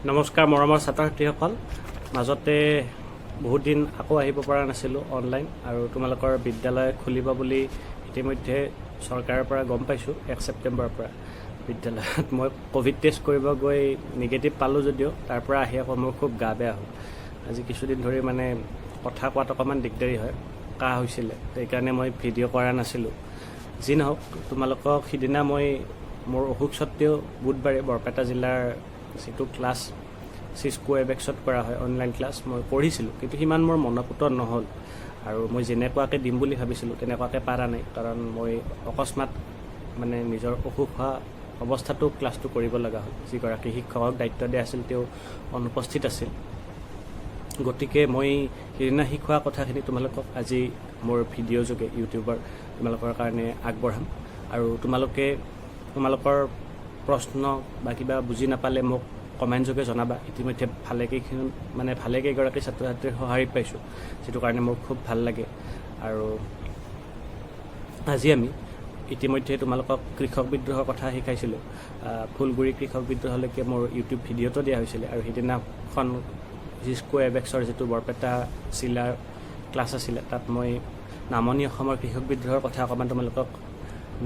নমস্কাৰ মৰমৰ ছাত্ৰ ছাত্ৰীসকল, মাজতে বহুত দিন আকৌ আহিব পৰা নাছিলোঁ অনলাইন, আৰু তোমালোকৰ বিদ্যালয় খুলিব বুলি ইতিমধ্যে চৰকাৰৰ পৰা গম পাইছোঁ। 1 ছেপ্টেম্বৰৰ পৰা বিদ্যালয়ত মই ক'ভিড টেষ্ট কৰিব গৈ নিগেটিভ পালোঁ যদিও তাৰ পৰা আহি আকৌ মোৰ খুব গা বেয়া হ'ল। আজি কিছুদিন ধৰি মানে কথা কোৱাত অকণমান দিগদাৰী হয়, কাহ হৈছিলে, সেইকাৰণে মই ভিডিঅ' কৰা নাছিলোঁ। যি নহওক, তোমালোকক সিদিনা মই মোৰ অসুখ স্বত্বেও বুধবাৰে বৰপেটা জিলাৰ যিটো ক্লাছ চিস্কো এবেক্সত কৰা হয় অনলাইন ক্লাছ, মই পঢ়িছিলোঁ, কিন্তু সিমান মোৰ মনপুত নহ'ল। আৰু মই যেনেকুৱাকৈ দিম বুলি ভাবিছিলোঁ তেনেকুৱাকৈ পাৰা নাই, কাৰণ মই অকস্মাত মানে নিজৰ অসুখ হোৱা অৱস্থাটো ক্লাছটো কৰিব লগা হ'ল। যিগৰাকী শিক্ষকক দায়িত্ব দিয়া আছিল তেওঁ অনুপস্থিত আছিল। গতিকে মই সেইদিনা শিকোৱা কথাখিনি তোমালোকক আজি মোৰ ভিডিঅ' যোগে ইউটিউবৰ তোমালোকৰ কাৰণে আগবঢ়াম। আৰু তোমালোকৰ প্ৰশ্ন বা কিবা বুজি নাপালে মোক কমেণ্ট যোগে জনাবা। ইতিমধ্যে ভালেকেইগৰাকী ছাত্ৰ ছাত্ৰীৰ সঁহাৰি পাইছোঁ, যিটো কাৰণে মোৰ খুব ভাল লাগে। আৰু আজি আমি ইতিমধ্যে তোমালোকক কৃষক বিদ্ৰোহৰ কথা শিকাইছিলোঁ। ফুলগুৰি কৃষক বিদ্ৰোহলৈকে মোৰ ইউটিউব ভিডিঅ'টো দিয়া হৈছিলে, আৰু সেইদিনাখন চিস্কো এবেক্সৰ যিটো বৰপেটা জিলাৰ ক্লাছ আছিলে তাত মই নামনি অসমৰ কৃষক বিদ্ৰোহৰ কথা অকণমান তোমালোকক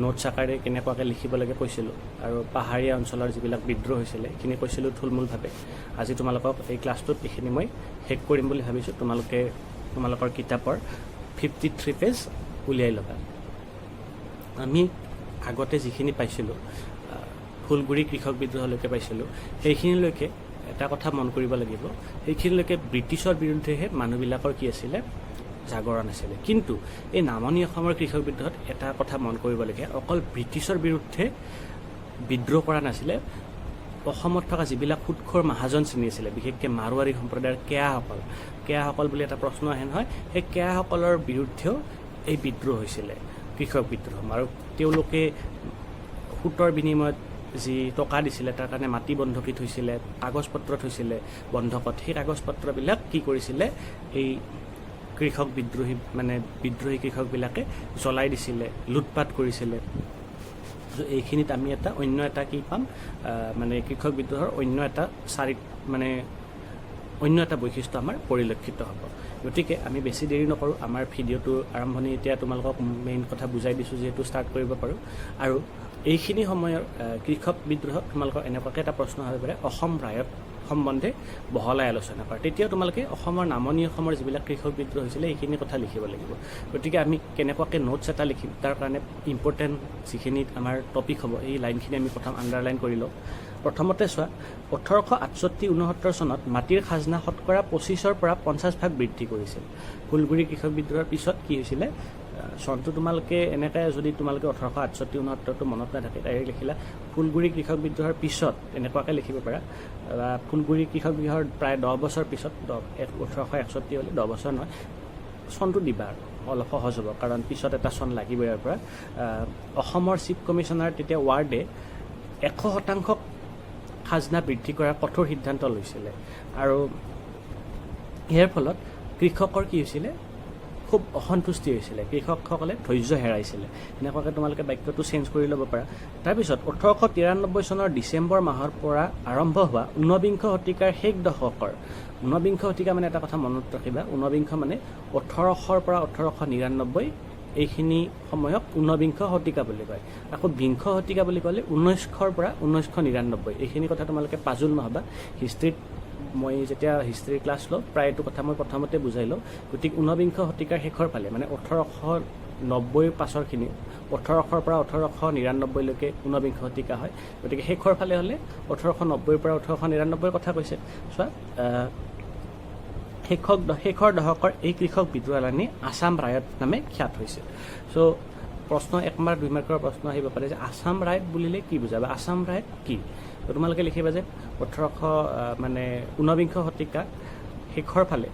নোটছ আকাৰে কেনেকুৱাকৈ লিখিব লাগে কৈছিলোঁ, আৰু পাহাৰীয়া অঞ্চলৰ যিবিলাক বিদ্ৰোহ হৈছিলে সেইখিনি কৈছিলোঁ থুলমূলভাৱে। আজি তোমালোকক এই ক্লাছটোত এইখিনি মই শেষ কৰিম বুলি ভাবিছোঁ। তোমালোকৰ কিতাপৰ 53 পেজ উলিয়াই ল'বা। আমি আগতে যিখিনি পাইছিলোঁ, ফুলগুৰি কৃষক বিদ্ৰোহলৈকে পাইছিলোঁ, সেইখিনিলৈকে এটা কথা মন কৰিব লাগিব, সেইখিনিলৈকে ব্ৰিটিছৰ বিৰুদ্ধেহে মানুহবিলাকৰ কি আছিলে, জাগৰণ আছিলে। কিন্তু এই নামনি অসমৰ কৃষক বিদ্ৰোহত এটা কথা মন কৰিবলগীয়া, অকল ব্ৰিটিছৰ বিৰুদ্ধে বিদ্ৰোহ কৰা নাছিলে, অসমত থকা যিবিলাক সুদখোৰ মহাজন শ্ৰেণী আছিলে, বিশেষকৈ মাৰোৱাৰী সম্প্ৰদায়ৰ কেয়াসকল বুলি এটা প্ৰশ্ন আহে নহয়, সেই কেয়াসকলৰ বিৰুদ্ধেও এই বিদ্ৰোহ হৈছিলে, কৃষক বিদ্ৰোহ। আৰু তেওঁলোকে সুতৰ বিনিময়ত যি টকা দিছিলে তাৰ কাৰণে মাটি বন্ধকী থৈছিলে, কাগজ পত্ৰ থৈছিলে বন্ধকত। সেই কাগজ পত্ৰবিলাক কি কৰিছিলে, এই কৃষক বিদ্ৰোহী কৃষকবিলাকে জ্বলাই দিছিলে, লুটপাট কৰিছিলে। এইখিনিত আমি অন্য এটা কি পাম, কৃষক বিদ্ৰোহৰ অন্য এটা বৈশিষ্ট্য আমাৰ পৰিলক্ষিত হ'ব। গতিকে আমি বেছি দেৰি নকৰোঁ, আমাৰ ভিডিঅ'টো আৰম্ভণি এতিয়া তোমালোকক মেইন কথা বুজাই দিছোঁ যিহেতু ষ্টাৰ্ট কৰিব পাৰোঁ। আৰু এইখিনি সময়ৰ কৃষক বিদ্ৰোহত তোমালোকৰ এনেকুৱাকৈ এটা প্ৰশ্ন হ'ব পাৰে, অসম ৰায়ত সম্বন্ধে বহলাই আলোচনা কৰা। তেতিয়া তোমালোকে অসমৰ নামনি অসমৰ যিবিলাক কৃষক বিদ্ৰোহ হৈছিলে এইখিনি কথা লিখিব লাগিব। গতিকে আমি কেনেকুৱাকৈ নোটছ এটা লিখিম, তাৰ কাৰণে ইম্পৰ্টেণ্ট যিখিনি আমাৰ টপিক হ'ব এই লাইনখিনি আমি প্ৰথম আণ্ডাৰলাইন কৰি লওঁ। প্ৰথমতে চোৱা, 1868-69 চনত মাটিৰ খাজনা শতকৰা 25ৰ পৰা 50% বৃদ্ধি কৰিছিল। ফুলগুৰি কৃষক বিদ্ৰোহৰ পিছত কি হৈছিলে, চনটো তোমালোকে এনেকৈ যদি তোমালোকে 1868-69টো মনত নাথাকে ডাইৰেক্ট লিখিলা, ফুলগুৰি কৃষক বিদ্ৰোহৰ পিছত এনেকুৱাকৈ লিখিব পাৰা, বা ফুলগুৰি কৃষক বিদ্ৰোহৰ প্ৰায় 10 বছৰ পিছত, 1861 হ'লে 10 বছৰ নহয়, চনটো দিবা আৰু অলপ সহজ হ'ব, কাৰণ পিছত এটা চন লাগিবই। ইয়াৰ পৰা অসমৰ চিফ কমিশ্যনাৰ তেতিয়া ৱাৰ্ডে 100% খাজনা বৃদ্ধি কৰাৰ কঠোৰ সিদ্ধান্ত লৈছিলে। আৰু ইয়াৰ ফলত কৃষকৰ কি হৈছিলে, খুব অসন্তুষ্টি হৈছিলে, কৃষকসকলে ধৈৰ্য হেৰাইছিলে। এনেকুৱাকৈ তোমালোকে বাক্যটো চেঞ্জ কৰি ল'ব পাৰা। তাৰপিছত 1893 চনৰ ডিচেম্বৰ মাহৰ পৰা আৰম্ভ হোৱা ঊনবিংশ শতিকাৰ শেষ দশকৰ, ঊনবিংশ শতিকা মানে এটা কথা মনত ৰাখিবা, ঊনবিংশ মানে 1800ৰ পৰা 1899, এইখিনি সময়ক ঊনবিংশ শতিকা বুলি কয়। আকৌ বিংশ শতিকা বুলি ক'লে 1900ৰ পৰা 1999, এইখিনি কথা তোমালোকে পাজুল নহ'বা। হিষ্ট্ৰীত মই যেতিয়া হিষ্ট্ৰীৰ ক্লাছ লওঁ প্ৰায় এইটো কথা মই প্ৰথমতে বুজাই লওঁ। গতিকে ঊনবিংশ শতিকাৰ শেষৰ ফালে মানে 1890 পাছৰখিনি, 1800ৰ পৰা 1899লৈকে ঊনবিংশ শতিকা হয়। গতিকে শেষৰ ফালে হ'লে 1890ৰ পৰা 1899 কথা কৈছে। চোৱা, শেষৰ দশকৰ এই কৃষক বিদ্ৰোহী আছাম ৰায়ত নামে খ্যাত হৈছিল। চ' প্ৰশ্ন 1 মাৰ্ক 2 মাৰ্কৰ প্ৰশ্ন আহিব পাৰে যে আছাম ৰায়ত বুলিলে কি বুজাবা, আছাম ৰায়ত কি? তোমালোকে লিখিবা যে ঊনবিংশ শতিকা শেষৰ ফালে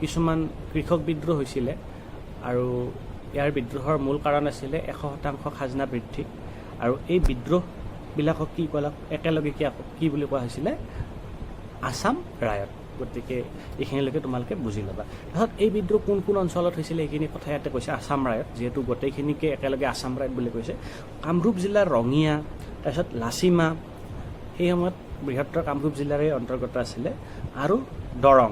কিছুমান কৃষক বিদ্ৰোহ হৈছিলে, আৰু ইয়াৰ বিদ্ৰোহৰ মূল কাৰণ আছিলে 100% খাজনা বৃদ্ধি। আৰু এই বিদ্ৰোহবিলাকক কি ক'লা, একেলগে কি বুলি কোৱা হৈছিলে, আছাম ৰায়ত। গতিকে এইখিনিলৈকে তোমালোকে বুজি ল'বা। তাৰপিছত এই বিদ্ৰোহ কোন কোন অঞ্চলত হৈছিলে এইখিনি কথা ইয়াতে কৈছে আছাম ৰায়ত, যিহেতু গোটেইখিনিকে একেলগে আছাম ৰায়ত বুলি কৈছে। কামৰূপ জিলাৰ ৰঙিয়া, তাৰপিছত লাচিমা, সেই সময়ত বৃহত্তৰ কামৰূপ জিলাৰে অন্তৰ্গত আছিলে আৰু দৰং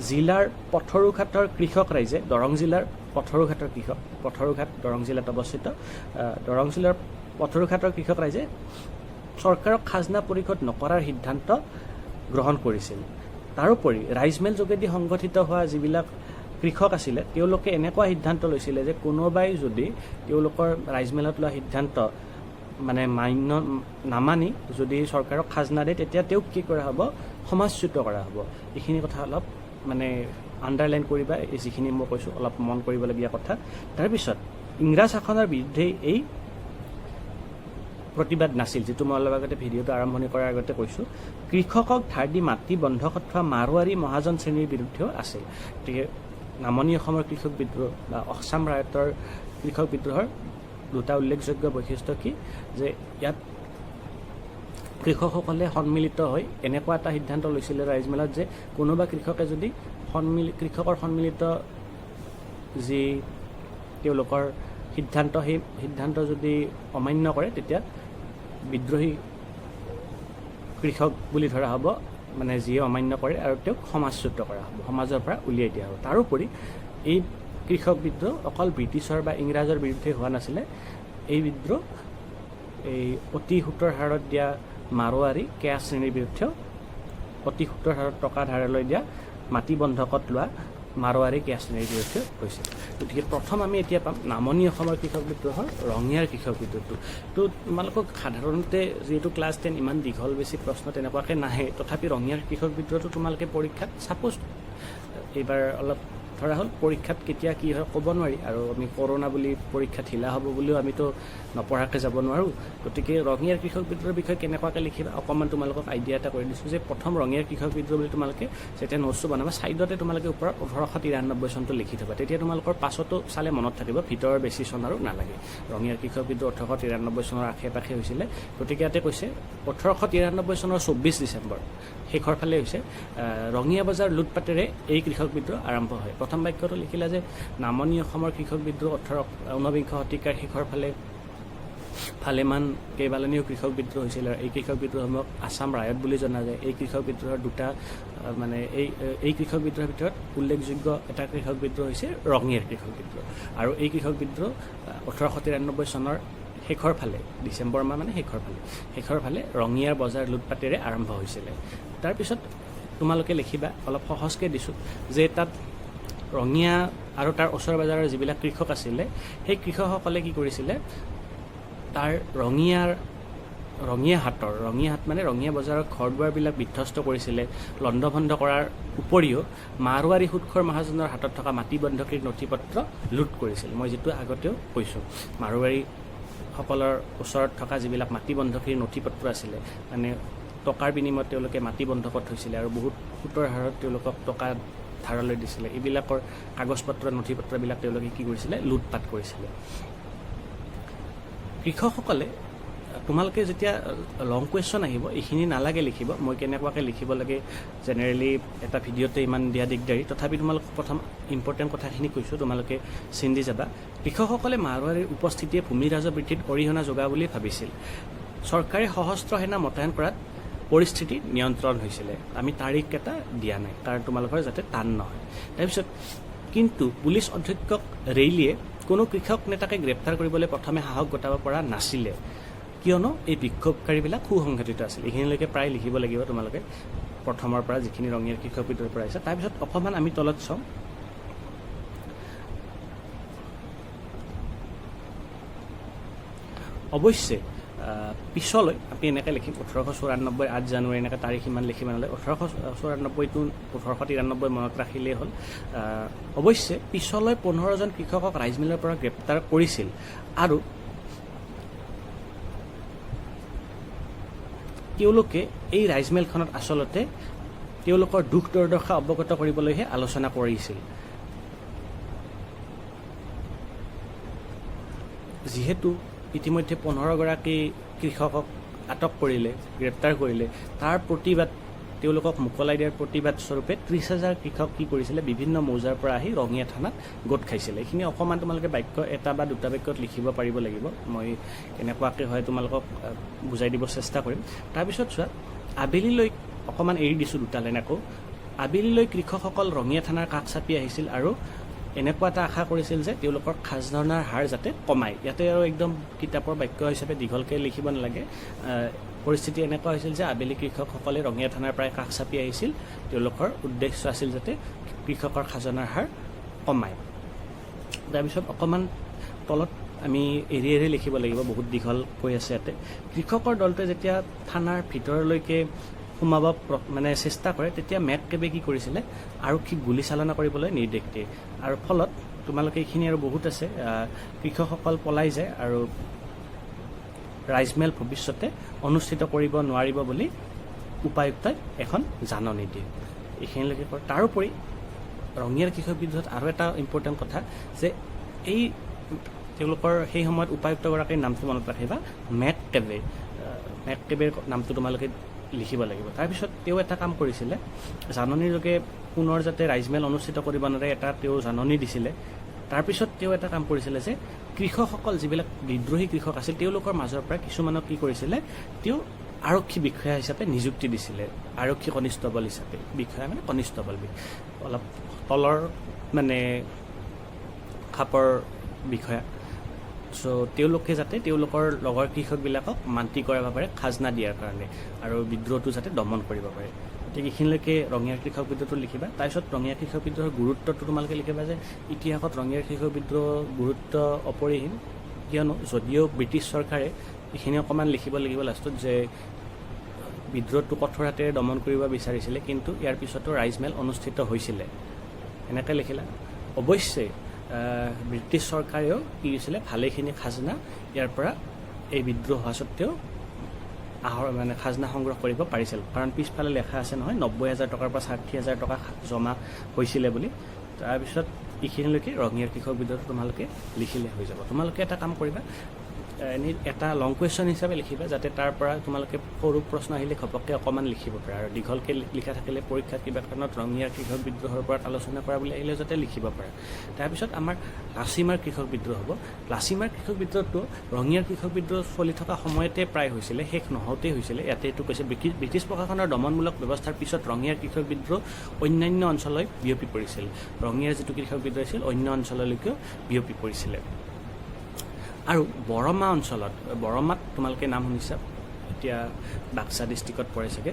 জিলাৰ পথৰুঘাটৰ কৃষক ৰাইজে দৰং জিলাৰ পথৰুঘাটৰ কৃষক পথৰুঘাট দৰং জিলাত অৱস্থিত দৰং জিলাৰ পথৰুঘাটৰ কৃষক ৰাইজে চৰকাৰক খাজনা পৰিশোধ নকৰাৰ সিদ্ধান্ত গ্ৰহণ কৰিছিল। তাৰোপৰি ৰাইজমেল যোগেদি সংগঠিত হোৱা যিবিলাক কৃষক আছিলে তেওঁলোকে এনেকুৱা সিদ্ধান্ত লৈছিলে যে কোনোবাই যদি তেওঁলোকৰ ৰাইজমেলত লোৱা সিদ্ধান্ত মানে নামানি যদি চৰকাৰক খাজনা দিয়ে তেতিয়া তেওঁক কি কৰা হ'ব সমাজচ্যুত কৰা হ'ব। এইখিনি কথা অলপ মানে আণ্ডাৰলাইন কৰিবা, এই যিখিনি মই কৈছোঁ অলপ মন কৰিবলগীয়া কথা। তাৰপিছত ইংৰাজ শাসনৰ বিৰুদ্ধে এই প্ৰতিবাদ নাছিল, যিটো মই অলপ আগতে ভিডিঅ'টো আৰম্ভণি কৰাৰ আগতে কৈছোঁ। কৃষকক ধাৰ দি মাটি বন্ধকত থোৱা মাৰোৱাৰী মহাজন শ্ৰেণীৰ বিৰুদ্ধেও আছিল। গতিকে নামনি অসমৰ কৃষক বিদ্ৰোহ বা আছাম ৰায়তৰ কৃষক বিদ্ৰোহৰ দুটা উল্লেখযোগ্য বৈশিষ্ট্য কি যে ইয়াত কৃষকসকলে সন্মিলিত হৈ এনেকুৱা এটা সিদ্ধান্ত লৈছিলে ৰাইজমেলত যে কোনোবা কৃষকে যদি কৃষকৰ সন্মিলিত যি তেওঁলোকৰ সিদ্ধান্ত সেই সিদ্ধান্ত যদি অমান্য কৰে তেতিয়া বিদ্ৰোহী কৃষক বুলি ধৰা হ'ব, মানে যিয়ে অমান্য কৰে আৰু তেওঁক সমাজচ্যুত কৰা হ'ব, সমাজৰ পৰা উলিয়াই দিয়া হ'ব। তাৰোপৰি এই কৃষক বিদ্ৰোহ অকল ব্ৰিটিছৰ বা ইংৰাজৰ বিৰুদ্ধে হোৱা নাছিলে, এই বিদ্ৰোহ এই অতি সুতৰ হাৰত দিয়া মাৰোৱাৰী কেয়া শ্ৰেণীৰ বিৰুদ্ধেও অতি সুতৰ হাৰত টকা ধাৰলৈ দিয়া মাটি বন্ধকত লোৱা মাৰোৱাৰী কেয়া শ্ৰেণীৰ বিৰুদ্ধে হৈছিল। গতিকে প্ৰথম আমি এতিয়া পাম নামনি অসমৰ কৃষক বিদ্ৰোহৰ ৰঙিয়াৰ কৃষক বিদ্ৰোহটো। তো তোমালোকক সাধাৰণতে যিহেতু ক্লাছ 10 ইমান দীঘল বেছি প্ৰশ্ন তেনেকুৱাকৈ নাহে, তথাপি ৰঙিয়াৰ কৃষক বিদ্ৰোহটো তোমালোকে পৰীক্ষাত ছাপ'জ এইবাৰ অলপ ধৰা হ'ল পৰীক্ষাত কেতিয়া কি হয় ক'ব নোৱাৰি, আৰু আমি কৰোণা বুলি পৰীক্ষা ঢিলা হ'ব বুলিও আমিতো নপঢ়াকৈ যাব নোৱাৰোঁ। গতিকে ৰঙিয়াৰ কৃষক বিদ্ৰোহৰ বিষয়ে কেনেকুৱাকৈ লিখিবা অকণমান তোমালোকক আইডিয়া এটা কৰি দিছোঁ যে প্ৰথম ৰঙিয়াৰ কৃষক বিদ্ৰোহ বুলি তোমালোকে যেতিয়া নোটছটো বনাবা ছাইডতে তোমালোকে ওপৰত 1893 চনটো লিখি থ'বা, তেতিয়া তোমালোকৰ পাছতো চালে মনত থাকিব, ভিতৰৰ বেছি চন আৰু নালাগে। ৰঙিয়াৰ কৃষক বিদ্ৰোহ 1893 চনৰ আশে পাশে হৈছিলে। গতিকে ইয়াতে কৈছে 1893 চনৰ 24 ডিচেম্বৰ শেষৰ ফালে হৈছে ৰঙিয়া বজাৰ লুটপাতেৰে এই কৃষক বিদ্ৰোহ আৰম্ভ হয়। প্ৰথম বাক্যটো লিখিলা যে নামনি অসমৰ কৃষক বিদ্ৰোহ 19 শতিকাৰ শেষৰ ফালে ভালেমান কেইবালানিও কৃষক বিদ্ৰোহ হৈছিল আৰু এই কৃষক বিদ্ৰোহসমূহক আছাম ৰায়ত বুলি জনা যায়। এই কৃষক বিদ্ৰোহৰ দুটা মানে এই কৃষক বিদ্ৰোহৰ ভিতৰত উল্লেখযোগ্য এটা কৃষক বিদ্ৰোহ হৈছে ৰঙিয়াৰ কৃষক বিদ্ৰোহ, আৰু এই কৃষক বিদ্ৰোহ 1893 চনৰ শেষৰ ফালে ডিচেম্বৰ মাহ মানে শেষৰ ফালে ৰঙিয়াৰ বজাৰ লুটপাতেৰে আৰম্ভ হৈছিলে। তাৰপিছত তোমালোকে লিখিবা, অলপ সহজকৈ দিছোঁ, যে তাত ৰঙিয়া আৰু তাৰ ওচৰ পাজৰৰ যিবিলাক কৃষক আছিলে সেই কৃষকসকলে কি কৰিছিলে, তাৰ ৰঙিয়া হাট মানে ৰঙিয়া বজাৰৰ ঘৰ দুৱাৰবিলাক বিধ্বস্ত কৰিছিলে, লণ্ডভণ্ড কৰাৰ উপৰিও মাৰোৱাৰী সুদখোৰ মহাজনৰ হাতত থকা মাটি বন্ধকীৰ নথি পত্ৰ লুট কৰিছিল। মই যিটো আগতেও কৈছোঁ, মাৰোৱাৰীসকলৰ ওচৰত থকা যিবিলাক মাটি বন্ধকীৰ নথি পত্ৰ আছিলে, মানে টকাৰ বিনিময়ত তেওঁলোকে মাটি বন্ধকত থৈছিলে আৰু বহুত সুতৰ হাৰত তেওঁলোকক টকা ধাৰলৈ দিছিলে, এইবিলাকৰ কাগজ পত্ৰ নথি পত্ৰবিলাক তেওঁলোকে কি কৰিছিলে, লুটপাট কৰিছিলে। কৃষকসকলে তোমালোকে যেতিয়া লং কুৱেশ্যন আহিব এইখিনি নালাগে লিখিব, মই কেনেকুৱাকৈ লিখিব লাগে জেনেৰেলি এটা ভিডিঅ'তে ইমান দিয়া দিগদাৰী, তথাপি তোমালোক প্ৰথম ইম্পৰ্টেণ্ট কথাখিনি কৈছোঁ, তোমালোকে চিন্তি যাবা। কৃষকসকলে মাৰোৱাৰীৰ উপস্থিতিয়ে ভূমি ৰাজহ বৃদ্ধিত অৰিহণা যোগা বুলি ভাবিছিল। চৰকাৰে সশস্ত্ৰ সেনা মোতায়েন কৰাত পৰিস্থিতি নিয়ন্ত্ৰণ হৈছিলে। আমি তাৰিখ এটা দিয়া নাই কাৰণ তোমালোকৰ যাতে টান নহয়। তাৰপিছত কিন্তু পুলিচ অধীক্ষক ৰেইলিয়ে কোনো কৃষক নেতাকে গ্ৰেপ্তাৰ কৰিবলৈ প্ৰথমে সাহস গোটাব পৰা নাছিলে, কিয়নো এই বিক্ষোভকাৰীবিলাক সুসংগঠিত আছিল। এইখিনিলৈকে প্ৰায় লিখিব লাগিব তোমালোকে প্ৰথমৰ পৰা, যিখিনি ৰঙিয়াৰ কৃষক বিদ্ৰোহৰ পৰা আহিছে। তাৰপিছত অকণমান আমি তলত চাওঁ, অৱশ্যে পিছলৈ আমি এনেকৈ লিখিম 1894 8 জানুৱাৰী এনেকৈ তাৰিখ ইমান লিখিব নালাগে, 1894টো 1893 মনত ৰাখিলেই হ'ল। অৱশ্যে পিছলৈ 15জন কৃষকক ৰাইজমেলৰ পৰা গ্ৰেপ্তাৰ কৰিছিল আৰু তেওঁলোকে এই ৰাইজমেলখনত আচলতে তেওঁলোকৰ দুখ দুৰ্দশা অৱগত কৰিবলৈহে আলোচনা কৰিছিল। যিহেতু ইতিমধ্যে 15গৰাকী কৃষকক আটক কৰিলে, গ্ৰেপ্তাৰ কৰিলে, তাৰ প্ৰতিবাদ তেওঁলোকক মোকলাই দিয়াৰ প্ৰতিবাদ স্বৰূপে 30,000 কৃষক কি কৰিছিলে, বিভিন্ন মৌজাৰ পৰা আহি ৰঙিয়া থানাত গোট খাইছিলে। এইখিনি অকণমান তোমালোকে বাক্য এটা বা দুটা বাক্যত লিখিব পাৰিব লাগিব, মই কেনেকুৱাকৈ হয় তোমালোকক বুজাই দিব চেষ্টা কৰিম। তাৰপিছত চোৱা, আবেলিলৈ অকণমান এৰি দিছোঁ দুটা লাইন আকৌ। আবেলিলৈ কৃষকসকল ৰঙিয়া থানাৰ কাষ চাপি আহিছিল আৰু এনেকুৱা এটা আশা কৰিছিল যে তেওঁলোকৰ খাজনাৰ হাৰ যাতে কমায়। ইয়াতে আৰু একদম কিতাপৰ বাক্য হিচাপে দীঘলকৈ লিখিব নালাগে। পৰিস্থিতি এনেকুৱা হৈছিল যে আবেলি কৃষকসকলে ৰঙিয়া থানাৰ প্ৰায় কাষ চাপি আহিছিল। তেওঁলোকৰ উদ্দেশ্য আছিল যাতে কৃষকৰ খাজনাৰ হাৰ কমায়। তাৰপিছত অকণমান তলত আমি এৰি এৰি লিখিব লাগিব, বহুত দীঘল কৈ আছে ইয়াতে। কৃষকৰ দলটোৱে যেতিয়া থানাৰ ভিতৰলৈকে সোমাব চেষ্টা কৰে তেতিয়া মেককেবে কি কৰিছিলে, আৰক্ষীক গুলীচালনা কৰিবলৈ নিৰ্দেশ দিয়ে। আৰু ফলত তোমালোকে এইখিনি আৰু বহুত আছে, কৃষকসকল পলাই যায় আৰু ৰাইজমেল ভৱিষ্যতে অনুষ্ঠিত কৰিব নোৱাৰিব বুলি উপায়ুক্তই এখন জাননী দিয়ে। এইখিনিলৈকে কয়। তাৰোপৰি ৰঙিয়াৰ কৃষক বিদ্ৰোহত আৰু এটা ইম্পৰ্টেণ্ট কথা যে এই তেওঁলোকৰ সেই সময়ত উপায়ুক্তগৰাকীৰ নামটো মনত ৰাখিবা, মেককেবে। মেককেবেৰ নামটো তোমালোকে লিখিব লাগিব। তাৰপিছত তেওঁ এটা কাম কৰিছিলে, জাননীৰ যোগে পুনৰ যাতে ৰাইজমেল অনুষ্ঠিত কৰিব নোৱাৰে এটা তেওঁ জাননী দিছিলে। তাৰপিছত তেওঁ এটা কাম কৰিছিলে যে কৃষকসকল যিবিলাক বিদ্ৰোহী কৃষক আছিল তেওঁলোকৰ মাজৰ পৰা কিছুমানক কি কৰিছিলে, তেওঁ আৰক্ষী বিষয়া হিচাপে নিযুক্তি দিছিলে। আৰক্ষী কনিষ্টবল হিচাপে, বিষয়া কনিষ্টবল, অলপ তলৰ খাপৰ বিষয়া। চ' তেওঁলোকে যাতে তেওঁলোকৰ লগৰ কৃষকবিলাকক মান্তি কৰাব পাৰে খাজনা দিয়াৰ কাৰণে আৰু বিদ্ৰোহটো যাতে দমন কৰিব পাৰে। গতিকে এইখিনিলৈকে ৰঙিয়াৰ কৃষক বিদ্ৰোহটো লিখিবা। তাৰপিছত ৰঙিয়াৰ কৃষক বিদ্ৰোহৰ গুৰুত্বটো তোমালোকে লিখিবা যে ইতিহাসত ৰঙিয়াৰ কৃষক বিদ্ৰোহ গুৰুত্ব অপৰিসীম, কিয়নো যদিও ব্ৰিটিছ চৰকাৰে এইখিনি অকণমান লিখিব লাগিব লাষ্টত যে বিদ্ৰোহটো কঠোৰ হাতেৰে দমন কৰিব বিচাৰিছিলে, কিন্তু ইয়াৰ পিছতো ৰাইজমেল অনুষ্ঠিত হৈছিলে। এনেকৈ লিখিলা। অৱশ্যে ব্ৰিটিছ চৰকাৰেও কি হৈছিলে, ভালেখিনি খাজনা ইয়াৰ পৰা এই বিদ্ৰোহ হোৱা স্বত্তেও খাজনা সংগ্ৰহ কৰিব পাৰিছিল। কাৰণ পিছফালে লেখা আছে নহয় 90,000 টকাৰ পৰা 60,000 টকা জমা হৈছিলে বুলি। তাৰপিছত এইখিনিলৈকে ৰঙিয়াৰ কৃষক বিদ্ৰোহটো তোমালোকে লিখিলে হৈ যাব। তোমালোকে এটা কাম কৰিবা, এনেই এটা লং কুৱেশ্যন হিচাপে লিখিবা, যাতে তাৰ পৰা তোমালোকে সৰু প্ৰশ্ন আহিলে ঘপককৈ অকণমান লিখিব পাৰা। আৰু দীঘলকৈ লিখা থাকিলে পৰীক্ষাত কিবা কাৰণত ৰঙিয়াৰ কৃষক বিদ্ৰোহৰ ওপৰত আলোচনা কৰা বুলি আহিলে যাতে লিখিব পাৰা। তাৰপিছত আমাৰ লাচিমাৰ কৃষক বিদ্ৰোহ হ'ব। লাচিমাৰ কৃষক বিদ্ৰোহটো ৰঙিয়াৰ কৃষক বিদ্ৰোহ চলি থকা সময়তে প্ৰায় হৈছিলে, শেষ নহওঁতেই হৈছিলে। ইয়াতে এইটো কৈছে ব্ৰিটিছ প্ৰশাসনৰ দমনমূলক ব্যৱস্থাৰ পিছত ৰঙিয়াৰ কৃষক বিদ্ৰোহ অন্যান্য অঞ্চললৈ বিয়পি পৰিছিল। ৰঙিয়াৰ যিটো কৃষক বিদ্ৰোহ আছিল অন্য অঞ্চললৈকেও বিয়পি পৰিছিলে। আৰু বৰমা অঞ্চলত, বৰমাত তোমালোকে নাম শুনিছা, এতিয়া বাক্সা ডিষ্ট্ৰিক্টত পৰে চাগে।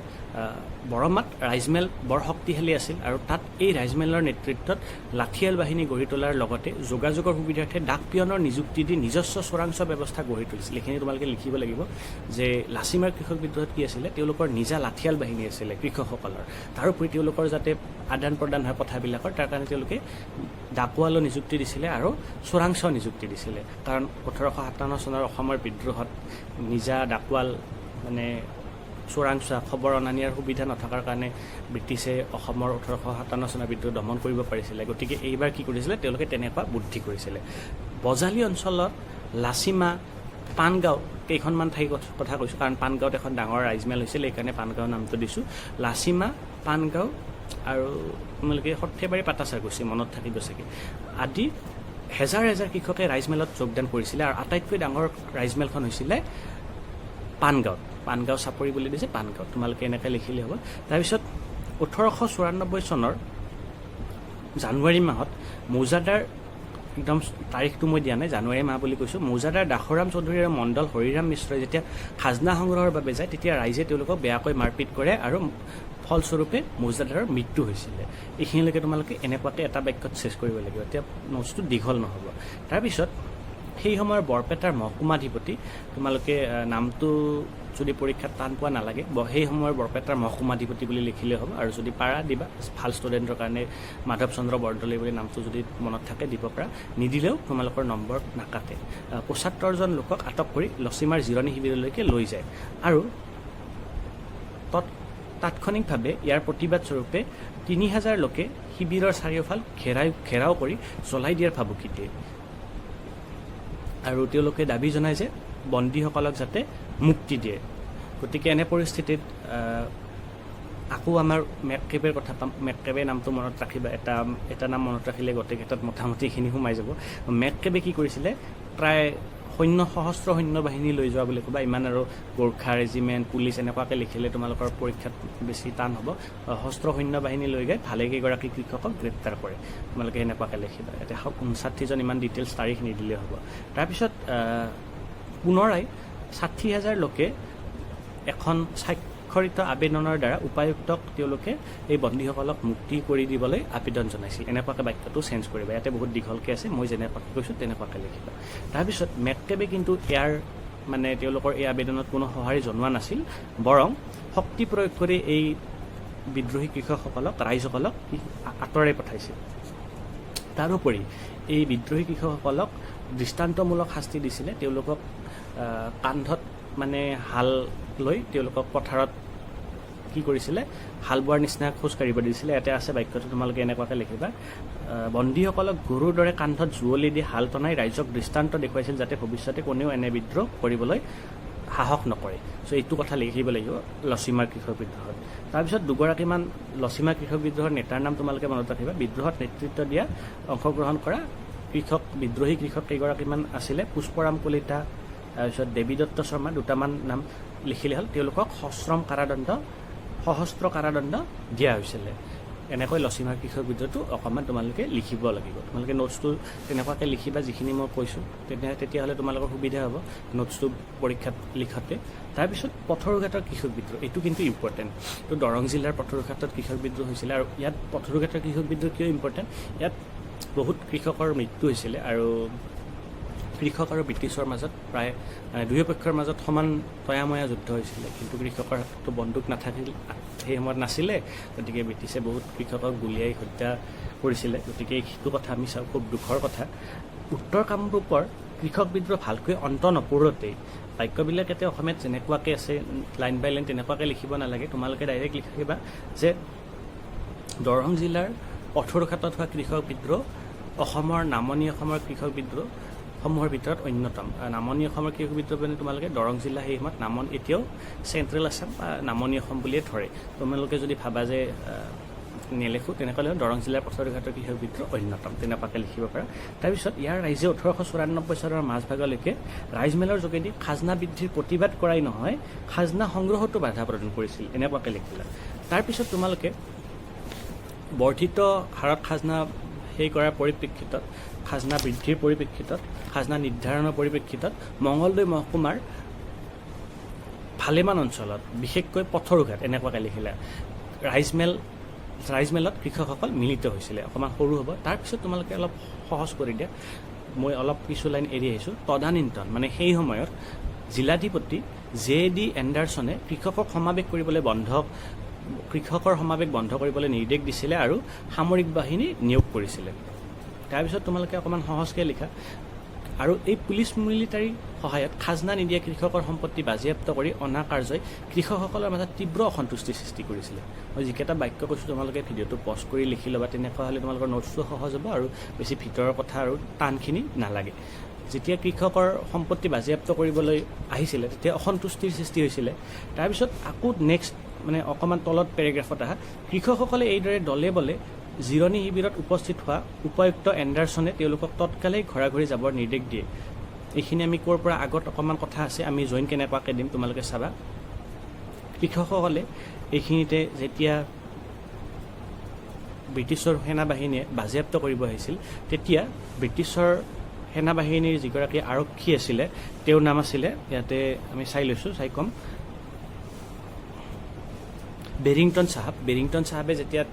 বৰমাত ৰাইজমেল বৰ শক্তিশালী আছিল আৰু তাত এই ৰাইজমেলৰ নেতৃত্বত লাঠিয়াল বাহিনী গঢ়ি তোলাৰ লগতে যোগাযোগৰ সুবিধাৰ্থে ডাক পিয়নৰ নিযুক্তি দি নিজস্ব চোৰাংচ ব্যৱস্থা গঢ়ি তুলিছিল। এইখিনি তোমালোকে লিখিব লাগিব যে লাচিমাৰ কৃষক বিদ্ৰোহত কি আছিলে, তেওঁলোকৰ নিজা লাঠিয়াল বাহিনী আছিলে কৃষকসকলৰ। তাৰোপৰি তেওঁলোকৰ যাতে আদান প্ৰদান হয় কথাবিলাকৰ, তাৰ কাৰণে তেওঁলোকে ডাকুৱালো নিযুক্তি দিছিলে আৰু চোৰাংচ নিযুক্তি দিছিলে। কাৰণ 1857 চনৰ অসমৰ বিদ্ৰোহত নিজা ডাকুৱাল চোৰাংচোৱা খবৰ অনা নিয়াৰ সুবিধা নথকাৰ কাৰণে ব্ৰিটিছে অসমৰ 1857 চনৰ বিদ্ৰোহ দমন কৰিব পাৰিছিলে। গতিকে এইবাৰ কি কৰিছিলে, তেওঁলোকে তেনেকুৱা বুদ্ধি কৰিছিলে। বজালী অঞ্চলত লাচিমা, পানগাঁও কেইখনমান ঠাইৰ কথা কৈছোঁ, কাৰণ পানগাঁৱত এখন ডাঙৰ ৰাইজমেল হৈছিল, সেইকাৰণে পানগাঁও নামটো দিছোঁ। লাচিমা, পানগাঁও আৰু তোমালোকে সৰ্থেবাৰী পাটাচাৰ গৈছে, মনত থাকিব চাগে, আদি হেজাৰ হেজাৰ কৃষকে ৰাইজমেলত যোগদান কৰিছিলে। আৰু আটাইতকৈ ডাঙৰ ৰাইজমেলখন হৈছিলে পানগাঁৱত। পানগাঁও চাপৰি বুলি দিছে, পানগাঁও তোমালোকে এনেকৈ লিখিলে হ'ব। তাৰপিছত 1894 চনৰ জানুৱাৰী মাহত মৌজাদাৰ, একদম তাৰিখটো মই দিয়া নাই, জানুৱাৰী মাহ বুলি কৈছোঁ, মৌজাদাৰ দাসৰাম চৌধুৰী আৰু মণ্ডল হৰিৰাম মিশ্ৰই যেতিয়া খাজনা সংগ্ৰহৰ বাবে যায় তেতিয়া ৰাইজে তেওঁলোকক বেয়াকৈ মাৰপিট কৰে আৰু ফলস্বৰূপে মৌজাদাৰৰ মৃত্যু হৈছিলে। এইখিনিলৈকে তোমালোকে এনেকুৱাকৈ এটা বাক্যত চেছ কৰিব লাগিব, এতিয়া নোটছটো দীঘল নহ'ব। তাৰপিছত সেই সময়ৰ বৰপেটাৰ মহকুমাধিপতি, তোমালোকে নামটো যদি পৰীক্ষাত টান পোৱা নালাগে, সেই সময়ৰ বৰপেটাৰ মহকুমাধিপতি বুলি লিখিলে হ'ব। আৰু যদি পাৰা দিবা, ভাল ষ্টুডেণ্টৰ কাৰণে মাধৱ চন্দ্ৰ বৰদলৈ বুলি নামটো যদি মনত থাকে দিব পাৰা, নিদিলেও তোমালোকৰ নম্বৰ নাকাটে। ৭৫জন লোকক আটক কৰি লচিমাৰ জিৰণি শিবিৰলৈকে লৈ যায় আৰু তাৎক্ষণিকভাৱে ইয়াৰ প্ৰতিবাদ স্বৰূপে ৩,০০০ লোকে শিবিৰৰ চাৰিওফাল ঘেৰাও কৰি জ্বলাই দিয়াৰ ভাবুকি দিয়ে। আৰু তেওঁলোকে দাবী জনায় যে বন্দীসকলক যাতে মুক্তি দিয়ে। গতিকে এনে পৰিস্থিতিত আকৌ আমাৰ মেককেবেৰ কথা পাম। মেককেবে নামটো মনত ৰাখিবা, এটা নাম মনত ৰাখিলে গোটেইকেইটাত মোটামুটি এইখিনি সোমাই যাব। মেককেবে কি কৰিছিলে, প্ৰায় সশস্ত্ৰ সৈন্য বাহিনী লৈ যোৱা বুলি ক'বা, ইমান আৰু গোৰ্খা ৰেজিমেণ্ট পুলিচ এনেকুৱাকৈ লিখিলে তোমালোকৰ পৰীক্ষাত বেছি টান হ'ব। সশস্ত্ৰ সৈন্য বাহিনী লৈ গৈ ভালেকেইগৰাকী কৃষকক গ্ৰেপ্তাৰ কৰে, তোমালোকে এনেকুৱাকৈ লিখিবা। এতিয়া 59জন ইমান ডিটেইলছ তাৰিখ নিদিলেই হ'ব। তাৰপিছত পুনৰাই 60,000 লোকে এখন স্বাক্ষৰিত আবেদনৰ দ্বাৰা উপায়ুক্তক তেওঁলোকে এই বন্দীসকলক মুক্তি কৰি দিবলৈ আবেদন জনাইছিল। এনেকুৱাকৈ বাক্যটো চেঞ্জ কৰিবা, ইয়াতে বহুত দীঘলকৈ আছে, মই যেনেকুৱাকৈ কৈছোঁ তেনেকুৱাকৈ লিখিবা। তাৰপিছত মেটকেবে কিন্তু ইয়াৰ মানে তেওঁলোকৰ এই আবেদনত কোনো সঁহাৰি জনোৱা নাছিল, বৰং শক্তি প্ৰয়োগ কৰি এই বিদ্ৰোহী কৃষকসকলক ৰাইজসকলক আঁতৰাই পঠাইছিল। তাৰোপৰি এই বিদ্ৰোহী কৃষকসকলক দৃষ্টান্তমূলক শাস্তি দিছিলে, তেওঁলোকক কান্ধত মানে হাল লৈ তেওঁলোকক পথাৰত কি কৰিছিলে, হাল বোৱাৰ নিচিনা খোজ কাঢ়িব দিছিলে। ইয়াতে আছে বাক্যটো, তোমালোকে এনেকুৱাকৈ লিখিবা। বন্দীসকলক গৰুৰ দৰে কান্ধত জুৱলি দি হাল টনাই ৰাইজক দৃষ্টান্ত দেখুৱাইছিল, যাতে ভৱিষ্যতে কোনেও এনে বিদ্ৰোহ কৰিবলৈ সাহস নকৰে। চ' এইটো কথা লিখিব লাগিব লচিমাৰ কৃষক বিদ্ৰোহত। তাৰপিছত দুগৰাকীমান লচিমা কৃষক বিদ্ৰোহৰ নেতাৰ নাম তোমালোকে মনত ৰাখিবা। বিদ্ৰোহত নেতৃত্ব দিয়া অংশগ্ৰহণ কৰা বিদ্ৰোহী কৃষক কেইগৰাকীমান আছিলে, পুষ্পৰাম কলিতা, তাৰপিছত দেৱী দত্ত শৰ্মা, দুটামান নাম লিখিলে হ'ল। তেওঁলোকক সশস্ত্ৰ কাৰাদণ্ড দিয়া হৈছিলে। এনেকৈ লচিমাৰ কৃষক বিদ্ৰোহটো অকণমান তোমালোকে লিখিব লাগিব। তোমালোকে নোটছটো তেনেকুৱাকৈ লিখিবা যিখিনি মই কৈছোঁ, তেতিয়াহ'লে তোমালোকৰ সুবিধা হ'ব নোটছটো পৰীক্ষাত লিখোঁতে। তাৰপিছত পথৰুঘাটৰ কৃষক বিদ্ৰোহ, এইটো কিন্তু ইম্পৰ্টেণ্ট। তো দৰং জিলাৰ পথৰুঘাটত কৃষক বিদ্ৰোহ হৈছিলে, আৰু ইয়াত পথৰুঘাটৰ কৃষক বিদ্ৰোহ কিয় ইম্পৰ্টেণ্ট, ইয়াত বহুত কৃষকৰ মৃত্যু হৈছিলে, আৰু কৃষক আৰু ব্ৰিটিছৰ মাজত প্ৰায় দুয়ো পক্ষৰ মাজত সমান তয়াময়া যুদ্ধ হৈছিলে। কিন্তু কৃষকৰ হাততো বন্দুক নাথাকিল, সেই সময়ত নাছিলে, গতিকে ব্ৰিটিছে বহুত কৃষকক গুলীয়াই হত্যা কৰিছিলে। গতিকে সেইটো কথা আমি চাওঁ, খুব দুখৰ কথা। উত্তৰ কামৰূপৰ কৃষক বিদ্ৰোহ ভালকৈ অন্ত নপৰোঁতেই বাক্যবিলাক ইয়াতে অসমীয়াত যেনেকুৱাকৈ আছে লাইন বাই লাইন তেনেকুৱাকৈ লিখিব নালাগে, তোমালোকে ডাইৰেক্ট লিখিবা যে দৰং জিলাৰ পথৰুঘাটত হোৱা কৃষক বিদ্ৰোহ অসমৰ নামনি অসমৰ কৃষক বিদ্ৰোহ সমূহৰ ভিতৰত অন্যতম। নামনি অসমৰ কৃষক বিদ্ৰোহ মানে তোমালোকে দৰং জিলা সেই সময়ত এতিয়াও চেণ্ট্ৰেল আছাম বা নামনি অসম বুলিয়ে ধৰে। তোমালোকে যদি ভাবা যে নেলেখোঁ, তেনেকৈ দৰং জিলাৰ পথৰুঘাটৰ কৃষক বিদ্ৰোহ অন্যতম, তেনেকুৱাকৈ লিখিব পাৰা। তাৰপিছত ইয়াৰ ৰাইজে 1894 চনৰ মাজভাগলৈকে ৰাইজমেলৰ যোগেদি খাজনা বৃদ্ধিৰ প্ৰতিবাদ কৰাই নহয়, খাজনা সংগ্ৰহতো বাধা প্ৰদান কৰিছিল, এনেকুৱাকৈ লিখিলা। তাৰপিছত তোমালোকে বৰ্ধিত হাৰত খাজনা কৰাৰ পৰিপ্ৰেক্ষিতত, খাজনা বৃদ্ধিৰ পৰিপ্ৰেক্ষিতত, খাজনা নিৰ্ধাৰণৰ পৰিপ্ৰেক্ষিতত মঙলদৈ মহকুমাৰ ভালেমান অঞ্চলত, বিশেষকৈ পথৰুঘাট এনেকুৱাকৈ লিখিলা, ৰাইজমেলত কৃষকসকল মিলিত হৈছিলে। অকণমান সৰু হ'ব। তাৰপিছত তোমালোকে অলপ সহজ কৰি দিয়া, মই অলপ কিছু লাইন এৰি আহিছোঁ। তদানীন্তন মানে সেই সময়ত জিলাধিপতি JD এণ্ডাৰছনে কৃষকৰ সমাৱেশ বন্ধ কৰিবলৈ নিৰ্দেশ দিছিলে আৰু সামৰিক বাহিনী নিয়োগ কৰিছিলে। তাৰপিছত তোমালোকে অকণমান সহজকৈ লিখা। আৰু এই পুলিচ মিলিটাৰীৰ সহায়ত খাজনা নিদিয়া কৃষকৰ সম্পত্তি বাজেয়াপ্ত কৰি অনা কাৰ্যই কৃষকসকলৰ মাজত তীব্ৰ অসন্তুষ্টি সৃষ্টি কৰিছিলে। মই যিকেইটা বাক্য কৈছোঁ তোমালোকে ভিডিঅ'টো পজ কৰি লিখি ল'বা, তেনেকুৱা হ'লে তোমালোকৰ নোটছটো সহজ হ'ব আৰু বেছি ভিতৰৰ কথা আৰু টানখিনি নালাগে। যেতিয়া কৃষকৰ সম্পত্তি বাজেয়াপ্ত কৰিবলৈ আহিছিলে তেতিয়া অসন্তুষ্টিৰ সৃষ্টি হৈছিলে। তাৰপিছত আকৌ নেক্সট মানে অকণমান তলত পেৰেগ্ৰাফত আহা, কৃষকসকলে এইদৰে দলে বলে জিৰণি শিবিৰত উপস্থিত হোৱা উপায়ুক্ত এণ্ডাৰছনে তেওঁলোকক তৎকালেই ঘৰা ঘৰি যাবৰ নিৰ্দেশ দিয়ে। এইখিনি আমি ক'ৰ পৰা আগত অকণমান কথা আছে, আমি জইন কেনেকুৱাকৈ দিম তোমালোকে চাবা। কৃষকসকলে এইখিনিতে যেতিয়া ব্ৰিটিছৰ সেনাবাহিনীয়ে বাজেয়াপ্ত কৰিব আহিছিল, তেতিয়া ব্ৰিটিছৰ সেনাবাহিনীৰ যিগৰাকী আৰক্ষী আছিলে, তেওঁৰ নাম আছিলে, ইয়াতে আমি চাই ক'ম, বেৰিংটন চাহাবে যেতিয়া